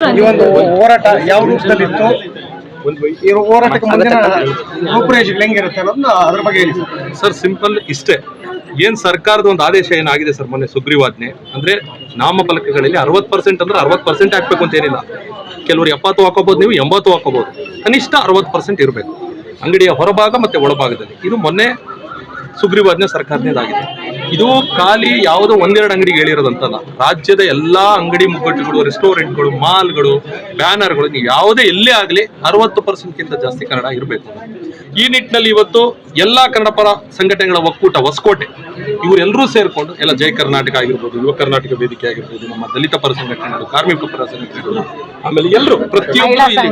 ಈ ಒಂದು ಹೋರಾಟ ಯಾವ ರೂಪದಲ್ಲಿತ್ತು, ಈ ಹೋರಾಟಕ್ಕೆ ಮುಂದಿನ ರೂಪುರೇಷೆಗಳು ಹೆಂಗಿರುತ್ತೆ ಅನ್ನೋದನ್ನ ಅದ್ರ ಬಗ್ಗೆ ಹೇಳಿ ಸರ್. ಸಿಂಪಲ್ ಇಷ್ಟೇ. ಏನ್ ಸರ್ಕಾರದ ಒಂದು ಆದೇಶ ಏನಾಗಿದೆ ಸರ್, ಮೊನ್ನೆ ಸುಗ್ರೀವಾಜ್ಞೆ ಅಂದ್ರೆ ನಾಮಫಲಕಗಳಲ್ಲಿ 60% ಅಂದ್ರೆ 60% ಹಾಕ್ಬೇಕು ಅಂತ ಏನಿಲ್ಲ. ಕೆಲವರು 70 ಹಾಕೋಬಹುದು, ನೀವು 80 ಹಾಕೋಬಹುದು. ಕನಿಷ್ಠ 60% ಇರಬೇಕು ಅಂಗಡಿಯ ಹೊರಭಾಗ ಮತ್ತೆ ಒಳಭಾಗದಲ್ಲಿ. ಇದು ಮೊನ್ನೆ ಸುಗ್ರೀವಾಜ್ಞೆ ಸರ್ಕಾರದಿಂದಾಗಿದೆ. ಇದು ಖಾಲಿ ಯಾವುದೋ ಒಂದೆರಡು ಅಂಗಡಿಗೆ ಹೇಳಿರೋದಂತಲ್ಲ. ರಾಜ್ಯದ ಎಲ್ಲಾ ಅಂಗಡಿ ಮುಗ್ಗಟ್ಟುಗಳು, ರೆಸ್ಟೋರೆಂಟ್ಗಳು, ಮಾಲ್ಗಳು, ಬ್ಯಾನರ್ಗಳು, ನೀವು ಯಾವುದೇ ಎಲ್ಲೇ ಆಗಲಿ 60%ಗಿಂತ ಜಾಸ್ತಿ ಕನ್ನಡ ಇರಬೇಕು. ಈ ನಿಟ್ಟಿನಲ್ಲಿ ಇವತ್ತು ಎಲ್ಲಾ ಕನ್ನಡ ಪರ ಸಂಘಟನೆಗಳ ಒಕ್ಕೂಟ ಹೊಸಕೋಟೆ ಇವರೆಲ್ಲರೂ ಸೇರ್ಕೊಂಡು ಎಲ್ಲ ಜಯ ಕರ್ನಾಟಕ ಆಗಿರ್ಬೋದು, ಯುವ ಕರ್ನಾಟಕ ವೇದಿಕೆ ಆಗಿರ್ಬೋದು, ನಮ್ಮ ದಲಿತ ಪರ ಸಂಘಟನೆಗಳು, ಕಾರ್ಮಿಕ ಪರ ಸಂಘಟನೆಗಳು, ಆಮೇಲೆ ಎಲ್ಲರೂ ಪ್ರತಿಯೊಬ್ಬರು ಇಲ್ಲಿ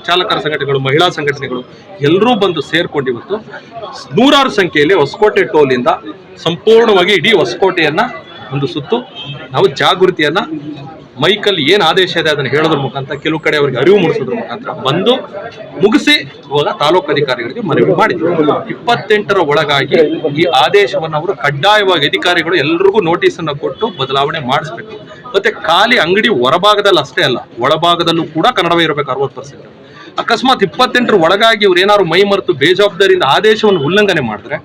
ಚಾಲಕರ ಸಂಘಟನೆಗಳು, ಮಹಿಳಾ ಸಂಘಟನೆಗಳು ಎಲ್ಲರೂ ಬಂದು ಸೇರ್ಕೊಂಡು ಇವತ್ತು ನೂರಾರು ಸಂಖ್ಯೆಯಲ್ಲಿ ಹೊಸಕೋಟೆ ಟೋಲಿಂದ ಸಂಪೂರ್ಣವಾಗಿ ಇಡೀ ಹೊಸಕೋಟೆಯನ್ನ ಒಂದು ಸುತ್ತು ನಾವು ಜಾಗೃತಿಯನ್ನ ಮೈಕಲ್ಲಿ ಏನ್ ಆದೇಶ ಇದೆ ಅದನ್ನು ಹೇಳೋದ್ರ ಮುಖಾಂತರ, ಕೆಲವು ಕಡೆ ಅವರಿಗೆ ಅರಿವು ಮೂಡಿಸೋದ್ರ ಮುಖಾಂತರ ಬಂದು ಮುಗಿಸಿ ಇವಾಗ ತಾಲೂಕು ಅಧಿಕಾರಿಗಳಿಗೆ ಮನವಿ ಮಾಡಿದ್ರು. 28ರ ಒಳಗಾಗಿ ಈ ಆದೇಶವನ್ನು ಅವರು ಕಡ್ಡಾಯವಾಗಿ ಅಧಿಕಾರಿಗಳು ಎಲ್ರಿಗೂ ನೋಟಿಸ್ ಅನ್ನು ಕೊಟ್ಟು ಬದಲಾವಣೆ ಮಾಡಿಸ್ಬೇಕು. ಮತ್ತೆ ಖಾಲಿ ಅಂಗಡಿ ಹೊರಭಾಗದಲ್ಲಿ ಅಷ್ಟೇ ಅಲ್ಲ, ಒಳಭಾಗದಲ್ಲೂ ಕೂಡ ಕನ್ನಡವೇ ಇರಬೇಕು 60%. ಅಕಸ್ಮಾತ್ 28ರ ಒಳಗಾಗಿ ಇವ್ರು ಏನಾದ್ರು ಮೈ ಮರೆತು ಬೇಜವಾಬ್ದಾರಿಯಿಂದ ಆದೇಶವನ್ನು ಉಲ್ಲಂಘನೆ ಮಾಡಿದ್ರೆ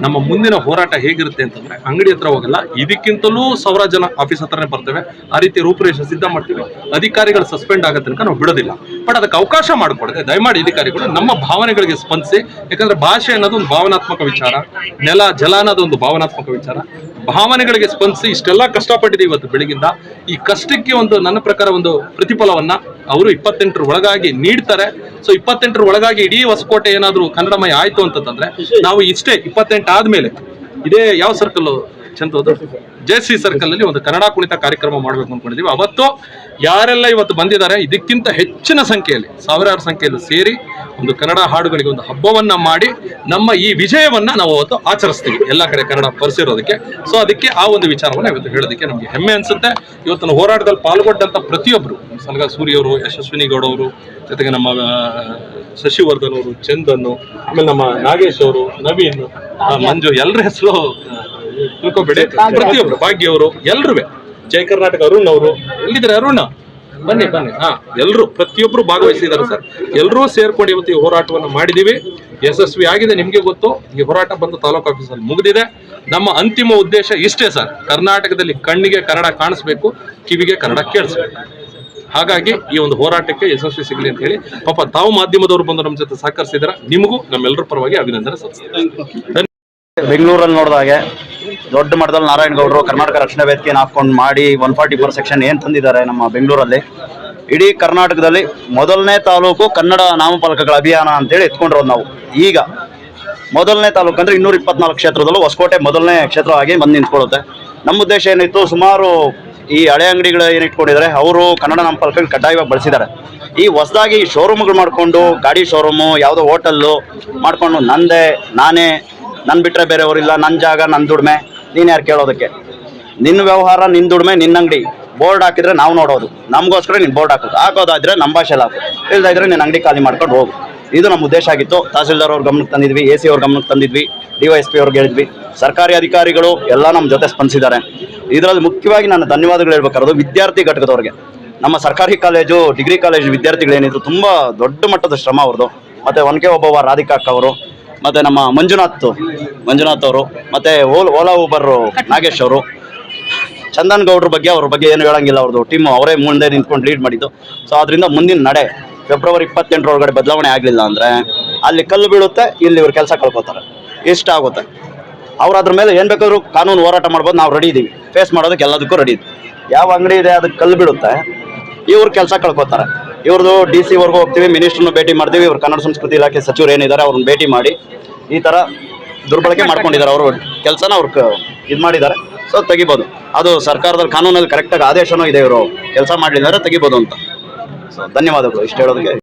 ನಮ್ಮ ಮುಂದಿನ ಹೋರಾಟ ಹೇಗಿರುತ್ತೆ ಅಂತಂದ್ರೆ, ಅಂಗಡಿ ಹತ್ರ ಹೋಗಲ್ಲ, ಇದಕ್ಕಿಂತಲೂ 1000 ಜನ ಆಫೀಸ್ ಹತ್ರನೇ ಬರ್ತೇವೆ, ಆ ರೀತಿ ರೂಪುರೇಷೆ ಸಿದ್ಧ ಮಾಡ್ತೀವಿ. ಅಧಿಕಾರಿಗಳು ಸಸ್ಪೆಂಡ್ ಆಗೋ ತನಕ ನಾವು ಬಿಡೋದಿಲ್ಲ. ಬಟ್ ಅದಕ್ಕೆ ಅವಕಾಶ ಮಾಡಿಕೊಡದೆ ದಯಮಾಡಿ ಅಧಿಕಾರಿಗಳು ನಮ್ಮ ಭಾವನೆಗಳಿಗೆ ಸ್ಪಂದಿಸಿ. ಯಾಕಂದ್ರೆ ಭಾಷೆ ಅನ್ನೋದು ಒಂದು ಭಾವನಾತ್ಮಕ ವಿಚಾರ, ನೆಲ ಜಲ ಅನ್ನೋದು ಒಂದು ಭಾವನಾತ್ಮಕ ವಿಚಾರ. ಭಾವನೆಗಳಿಗೆ ಸ್ಪಂದಿಸಿ ಇಷ್ಟೆಲ್ಲ ಕಷ್ಟಪಟ್ಟಿದೆ ಇವತ್ತು ಬೆಳಗಿಂದ. ಈ ಕಷ್ಟಕ್ಕೆ ಒಂದು ನನ್ನ ಪ್ರಕಾರ ಒಂದು ಪ್ರತಿಫಲವನ್ನ ಅವರು 28ರ ಒಳಗಾಗಿ ನೀಡ್ತಾರೆ. ಸೊ 28ರ ಒಳಗಾಗಿ ಇಡೀ ಹೊಸಕೋಟೆ ಏನಾದ್ರು ಕನ್ನಡಮಯ ಆಯ್ತು ಅಂತಂದ್ರೆ ನಾವು ಇಷ್ಟೇ 28 ಆದ್ಮೇಲೆ ಇದೇ ಯಾವ ಸರ್ಕಲ್ ಚಂದೋದು ಜೆಸಿ ಸರ್ಕಲ್ ಅಲ್ಲಿ ಒಂದು ಕನ್ನಡ ಕುಣಿತ ಕಾರ್ಯಕ್ರಮ ಮಾಡ್ಬೇಕು ಅನ್ಕೊಂಡಿದೀವಿ. ಅವತ್ತು ಯಾರೆಲ್ಲ ಇವತ್ತು ಬಂದಿದ್ದಾರೆ ಇದಕ್ಕಿಂತ ಹೆಚ್ಚಿನ ಸಂಖ್ಯೆಯಲ್ಲಿ, ಸಾವಿರಾರು ಸಂಖ್ಯೆಯಲ್ಲಿ ಸೇರಿ ಒಂದು ಕನ್ನಡ ಹಾಡುಗಳಿಗೆ ಒಂದು ಹಬ್ಬವನ್ನ ಮಾಡಿ ನಮ್ಮ ಈ ವಿಜಯವನ್ನ ನಾವು ಅವತ್ತು ಆಚರಿಸ್ತೀವಿ ಎಲ್ಲ ಕಡೆ ಕನ್ನಡ ಪರಿಸಿರೋದಕ್ಕೆ. ಸೊ ಅದಕ್ಕೆ ಆ ಒಂದು ವಿಚಾರವನ್ನ ಇವತ್ತು ಹೇಳೋದಕ್ಕೆ ನಮ್ಗೆ ಹೆಮ್ಮೆ ಅನ್ಸುತ್ತೆ. ಇವತ್ತಿನ ಹೋರಾಟದಲ್ಲಿ ಪಾಲ್ಗೊಂಡಂತ ಪ್ರತಿಯೊಬ್ರು, ಸಲಗ ಸೂರಿ ಅವರು, ಯಶಸ್ವಿನಿ ಗೌಡ ಅವರು, ಜೊತೆಗೆ ನಮ್ಮ ಶಶಿವರ್ಧನ್ ಅವರು, ಚಂದನ್, ಆಮೇಲೆ ನಮ್ಮ ನಾಗೇಶ್ ಅವರು, ನವೀನ್, ಮಂಜು, ಎಲ್ಲರ ಹೆಸರು ತಿಳ್ಕೊಬೇಡಿ. ಪ್ರತಿಯೊಬ್ರು, ಭಾಗ್ಯ ಅವರು, ಎಲ್ರೂ, ಜಯ ಕರ್ನಾಟಕ ಅರುಣ್ ಅವರು, ಎಲ್ಲಿದ್ದಾರೆ ಅರುಣ್? ಬನ್ನಿ ಬನ್ನಿ. ಎಲ್ಲರೂ ಪ್ರತಿಯೊಬ್ರು ಭಾಗವಹಿಸಿದ್ದಾರೆ ಸರ್. ಎಲ್ಲರೂ ಸೇರ್ಕೊಂಡು ಇವತ್ತು ಈ ಹೋರಾಟವನ್ನು ಮಾಡಿದೀವಿ, ಯಶಸ್ವಿ ಆಗಿದೆ. ನಿಮ್ಗೆ ಗೊತ್ತು, ಈ ಹೋರಾಟ ಬಂದು ತಾಲೂಕು ಆಫೀಸಲ್ಲಿ ಮುಗಿದಿದೆ. ನಮ್ಮ ಅಂತಿಮ ಉದ್ದೇಶ ಇಷ್ಟೇ ಸರ್, ಕರ್ನಾಟಕದಲ್ಲಿ ಕಣ್ಣಿಗೆ ಕನ್ನಡ ಕಾಣಿಸ್ಬೇಕು, ಕಿವಿಗೆ ಕನ್ನಡ ಕೇಳಿಸ್ಬೇಕು. ಹಾಗಾಗಿ ಈ ಒಂದು ಹೋರಾಟಕ್ಕೆ ಯಶಸ್ವಿ ಸಿಗಲಿ ಅಂತ ಹೇಳಿ ಪಾಪ ತಾವು ಮಾಧ್ಯಮದವರು ಬಂದು ನಮ್ಮ ಜೊತೆ ಸಹಕರಿಸಿದಾರೆ. ನಿಮಗೂ ನಮ್ಮೆಲ್ಲರ ಪರವಾಗಿ ಅಭಿನಂದನೆ ಸಲ್ಲಿಸ್ತೀನಿ. ಬೆಂಗಳೂರಲ್ಲಿ ನೋಡಿದಾಗೆ ದೊಡ್ಡ ಮಟ್ಟದಲ್ಲಿ ನಾರಾಯಣಗೌಡರು ಕರ್ನಾಟಕ ರಕ್ಷಣಾ ವೇದಿಕೆಯನ್ನು ಹಾಕೊಂಡು ಮಾಡಿ 144 ಸೆಕ್ಷನ್ ಏನು ತಂದಿದ್ದಾರೆ ನಮ್ಮ ಬೆಂಗಳೂರಲ್ಲಿ. ಇಡೀ ಕರ್ನಾಟಕದಲ್ಲಿ ಮೊದಲನೇ ತಾಲೂಕು ಕನ್ನಡ ನಾಮಫಲಕಗಳ ಅಭಿಯಾನ ಅಂತೇಳಿ ಎತ್ಕೊಂಡಿರೋದು ನಾವು. ಈಗ ಮೊದಲನೇ ತಾಲೂಕು ಅಂದರೆ 224 ಕ್ಷೇತ್ರದಲ್ಲೂ ಹೊಸಕೋಟೆ ಮೊದಲನೇ ಕ್ಷೇತ್ರವಾಗಿ ಬಂದು ನಿಂತ್ಕೊಳ್ಳುತ್ತೆ. ನಮ್ಮ ಉದ್ದೇಶ ಏನಿತ್ತು, ಸುಮಾರು ಈ ಹಳೆ ಅಂಗಡಿಗಳು ಏನು ಇಟ್ಕೊಂಡಿದ್ದಾರೆ ಅವರು ಕನ್ನಡ ನಾಮಫಲಕಗಳು ಕಡ್ಡಾಯವಾಗಿ ಬಳಸಿದ್ದಾರೆ. ಈ ಹೊಸದಾಗಿ ಶೋರೂಮ್ಗಳು ಮಾಡಿಕೊಂಡು, ಗಾಡಿ ಶೋರೂಮು, ಯಾವುದೋ ಹೋಟೆಲ್ಲು ಮಾಡಿಕೊಂಡು ನಾನೇ ನನ್ನ ಬಿಟ್ಟರೆ ಬೇರೆಯವರಿಲ್ಲ, ನನ್ನ ಜಾಗ ನನ್ನ ದುಡಿಮೆ, ನೀನು ಯಾರು ಕೇಳೋದಕ್ಕೆ, ನಿನ್ನ ವ್ಯವಹಾರ ನಿನ್ನ ದುಡಿಮೆ ನಿನ್ನ ಅಂಗಡಿ, ಬೋರ್ಡ್ ಹಾಕಿದ್ರೆ ನಾವು ನೋಡೋದು, ನಮಗೋಸ್ಕರ ನೀನು ಬೋರ್ಡ್ ಹಾಕೋದಾದ್ರೆ ನಮ್ಮ ಭಾಷೆಲ್ಲ ಹಾಕು, ಇಲ್ಲದಾದ್ರೆ ನೀನು ಅಂಗಡಿ ಖಾಲಿ ಮಾಡ್ಕೊಂಡು ಹೋಗು. ಇದು ನಮ್ಮ ಉದ್ದೇಶ ಆಗಿತ್ತು. ತಹಸೀಲ್ದಾರ್ ಅವ್ರ ಗಮನಕ್ಕೆ ತಂದಿದ್ವಿ, AC ಅವ್ರ ಗಮನಕ್ಕೆ ತಂದಿದ್ವಿ, DYSP ಅವ್ರಿಗೆ ಹೇಳಿದ್ವಿ. ಸರ್ಕಾರಿ ಅಧಿಕಾರಿಗಳು ಎಲ್ಲ ನಮ್ಮ ಜೊತೆ ಸ್ಪಂದಿಸಿದ್ದಾರೆ. ಇದರಲ್ಲಿ ಮುಖ್ಯವಾಗಿ ನಾನು ಧನ್ಯವಾದಗಳು ಹೇಳ್ಬೇಕಾರೋದು ವಿದ್ಯಾರ್ಥಿ ಘಟಕದವ್ರಿಗೆ. ನಮ್ಮ ಸರ್ಕಾರಿ ಕಾಲೇಜು, ಡಿಗ್ರಿ ಕಾಲೇಜು ವಿದ್ಯಾರ್ಥಿಗಳೇನಿದ್ರು ತುಂಬ ದೊಡ್ಡ ಮಟ್ಟದ ಶ್ರಮ ಅವ್ರದ್ದು. ಮತ್ತು ಒನಕೆ ಒಬ್ಬವ ರಾಧಿಕಾ ಅಕ್ಕ ಅವರು, ಮತ್ತು ನಮ್ಮ ಮಂಜುನಾಥ್ ಅವರು, ಮತ್ತು ಓಲಾ ಊಬರ್ ನಾಗೇಶ್ ಅವರು, ಚಂದನ್ ಗೌಡ್ರ ಬಗ್ಗೆ ಅವ್ರ ಬಗ್ಗೆ ಏನು ಹೇಳಂಗಿಲ್ಲ. ಅವ್ರದ್ದು ಟೀಮು ಅವರೇ ಮುಂದೆ ನಿಂತ್ಕೊಂಡು ಲೀಡ್ ಮಾಡಿದ್ದು. ಸೊ ಅದರಿಂದ ಮುಂದಿನ ನಡೆ ಫೆಬ್ರವರಿ 28 ಒಳಗಡೆ ಬದಲಾವಣೆ ಆಗಲಿಲ್ಲ ಅಂದರೆ ಅಲ್ಲಿ ಕಲ್ಲು ಬೀಳುತ್ತೆ, ಇಲ್ಲಿ ಇವ್ರು ಕೆಲಸ ಕಳ್ಕೊತಾರೆ, ಇಷ್ಟ ಆಗುತ್ತೆ. ಅವ್ರು ಅದ್ರ ಮೇಲೆ ಏನು ಬೇಕಾದ್ರೂ ಕಾನೂನು ಹೋರಾಟ ಮಾಡ್ಬೋದು, ನಾವು ರೆಡಿ ಇದ್ದೀವಿ, ಫೇಸ್ ಮಾಡೋದಕ್ಕೆ ಎಲ್ಲದಕ್ಕೂ ರೆಡಿ ಇದ್ದೀವಿ. ಯಾವ ಅಂಗಡಿ ಇದೆ ಅದಕ್ಕೆ ಕಲ್ಲು ಬೀಳುತ್ತೆ, ಇವ್ರು ಕೆಲಸ ಕಳ್ಕೊತಾರೆ. ಇವ್ರದ್ದು DC ವರ್ಗೂ ಹೋಗ್ತೀವಿ, ಮಿನಿಸ್ಟ್ರನ್ನು ಭೇಟಿ ಮಾಡ್ತೀವಿ, ಇವ್ರು ಕನ್ನಡ ಸಂಸ್ಕೃತಿ ಇಲಾಖೆ ಸಚಿವರು ಏನಿದ್ದಾರೆ ಅವ್ರನ್ನ ಭೇಟಿ ಮಾಡಿ ಈ ಥರ ದುರ್ಬಳಕೆ ಮಾಡ್ಕೊಂಡಿದ್ದಾರೆ. ಅವರು ಕೆಲಸನ ಅವ್ರು ಇದು ಮಾಡಿದ್ದಾರೆ. ಸೊ ತೆಗಿಬೋದು, ಅದು ಸರ್ಕಾರದಲ್ಲಿ ಕಾನೂನಲ್ಲಿ ಕರೆಕ್ಟಾಗಿ ಆದೇಶನೂ ಇದೆ, ಇವರು ಕೆಲಸ ಮಾಡಲಿಲ್ಲ ಅಂದರೆ ತೆಗಿಬೋದು ಅಂತ. ಸೊ ಧನ್ಯವಾದಗಳು ಇಷ್ಟು ಹೇಳೋದಕ್ಕೆ.